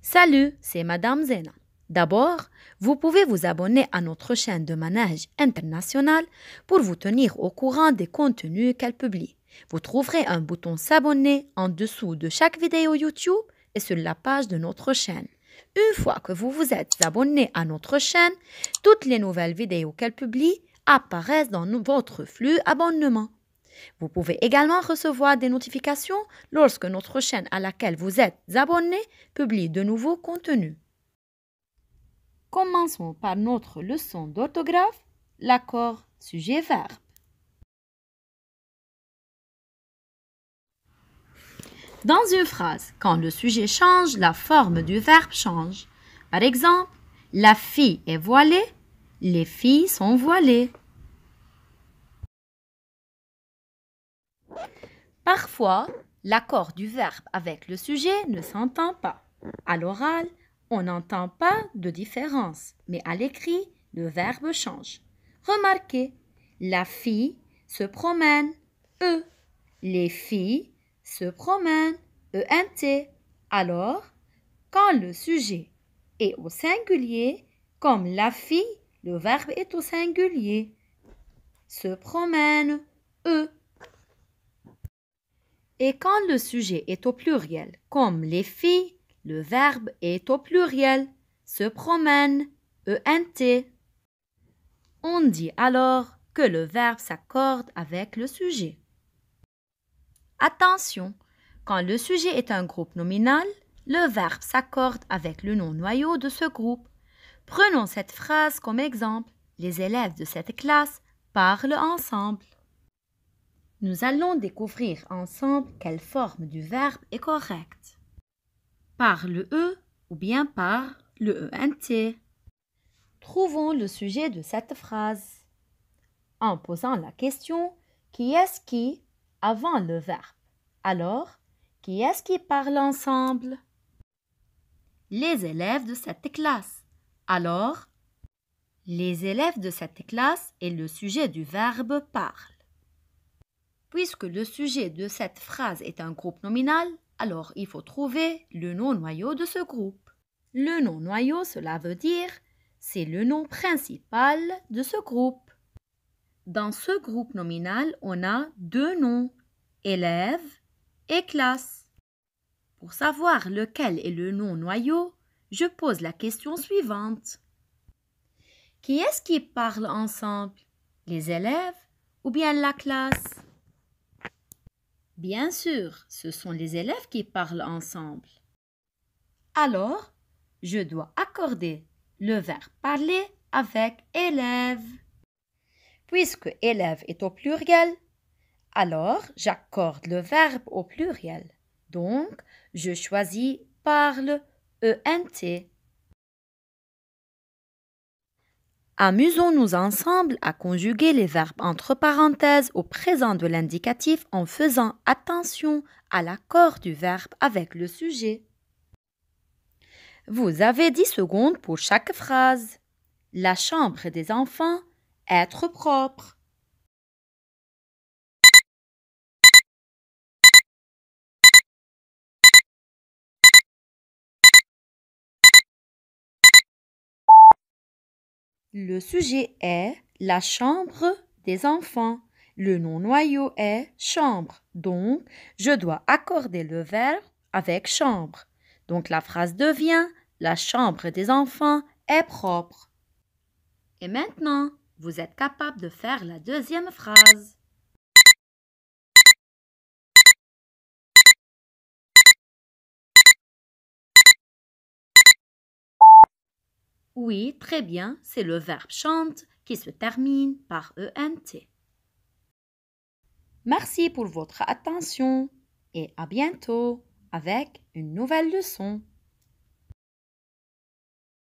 Salut, c'est Madame Zena. D'abord, vous pouvez vous abonner à notre chaîne de manège international pour vous tenir au courant des contenus qu'elle publie. Vous trouverez un bouton s'abonner en dessous de chaque vidéo YouTube et sur la page de notre chaîne. Une fois que vous vous êtes abonné à notre chaîne, toutes les nouvelles vidéos qu'elle publie apparaissent dans votre flux abonnement. Vous pouvez également recevoir des notifications lorsque notre chaîne à laquelle vous êtes abonné publie de nouveaux contenus. Commençons par notre leçon d'orthographe, l'accord sujet-verbe. Dans une phrase, quand le sujet change, la forme du verbe change. Par exemple, la fille est voilée, les filles sont voilées. Parfois, l'accord du verbe avec le sujet ne s'entend pas. À l'oral, on n'entend pas de différence, mais à l'écrit, le verbe change. Remarquez, la fille se promène, E. Les filles se promènent, ENT. Alors, quand le sujet est au singulier, comme la fille, le verbe est au singulier. Se promène, E. Et quand le sujet est au pluriel, comme les filles, le verbe est au pluriel, se promène, ENT. On dit alors que le verbe s'accorde avec le sujet. Attention, quand le sujet est un groupe nominal, le verbe s'accorde avec le nom noyau de ce groupe. Prenons cette phrase comme exemple. Les élèves de cette classe parlent ensemble. Nous allons découvrir ensemble quelle forme du verbe est correcte. Par le E ou bien par le ENT. Trouvons le sujet de cette phrase en posant la question « Qui est-ce qui ?» avant le verbe. Alors, qui est-ce qui parle ensemble? Les élèves de cette classe. Alors, les élèves de cette classe est le sujet du verbe parle. Puisque le sujet de cette phrase est un groupe nominal, alors il faut trouver le nom noyau de ce groupe. Le nom noyau, cela veut dire, c'est le nom principal de ce groupe. Dans ce groupe nominal, on a deux noms, élève et classe. Pour savoir lequel est le nom noyau, je pose la question suivante. Qui est-ce qui parle ensemble? Les élèves ou bien la classe? Bien sûr, ce sont les élèves qui parlent ensemble. Alors, je dois accorder le verbe parler avec élève. Puisque élève est au pluriel, alors j'accorde le verbe au pluriel. Donc, je choisis parle, ENT. Amusons-nous ensemble à conjuguer les verbes entre parenthèses au présent de l'indicatif en faisant attention à l'accord du verbe avec le sujet. Vous avez 10 secondes pour chaque phrase. La chambre des enfants, être propre. Le sujet est la chambre des enfants. Le nom noyau est chambre. Donc, je dois accorder le verbe avec chambre. Donc, la phrase devient la chambre des enfants est propre. Et maintenant, vous êtes capable de faire la deuxième phrase. Oui, très bien, c'est le verbe chante qui se termine par ENT. Merci pour votre attention et à bientôt avec une nouvelle leçon.